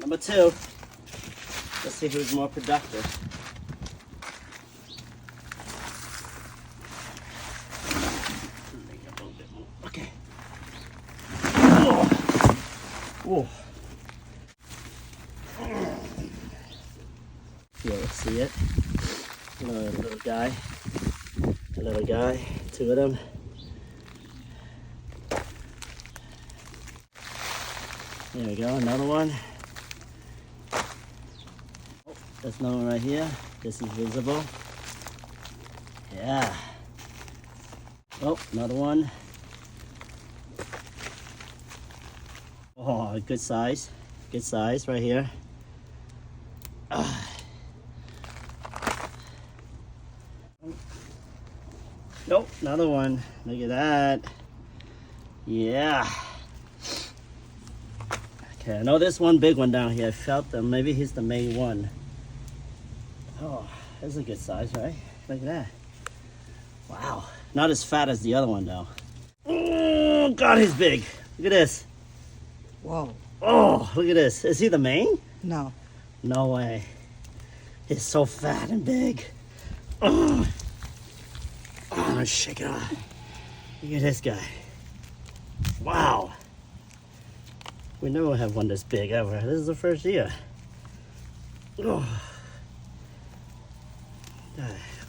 Number 2. Let's see who's more productive. Make it a little bit more. Okay. Oh. Yeah, let's see it. Little guy. A little guy. 2 of them. There we go, another one. Oh, there's another one right here. This is visible. Yeah. Oh, another one. Oh, good size. Good size right here. Nope, another one. Look at that. Yeah. Okay, I know there's one big one down here. I felt them. Maybe he's the main one. Oh, that's a good size, right? Look at that. Wow. Not as fat as the other one, though. Oh, God, he's big. Look at this. Whoa. Oh, look at this. Is he the main? No. No way. He's so fat and big. Oh, shake it off. Look at this guy. Wow. We never have one this big ever. This is the first year.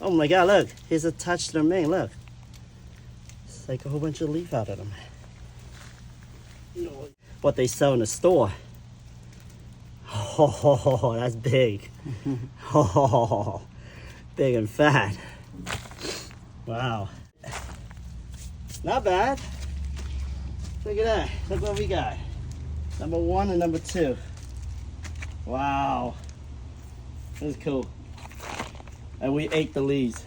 Oh my God, look. He's attached to the main, look. It's like a whole bunch of leaf out of them. What they sell in the store. Oh, that's big. Oh, big and fat. Wow. Not bad. Look at that. Look what we got. Number 1 and number 2. Wow. That's cool. And we ate the leaves.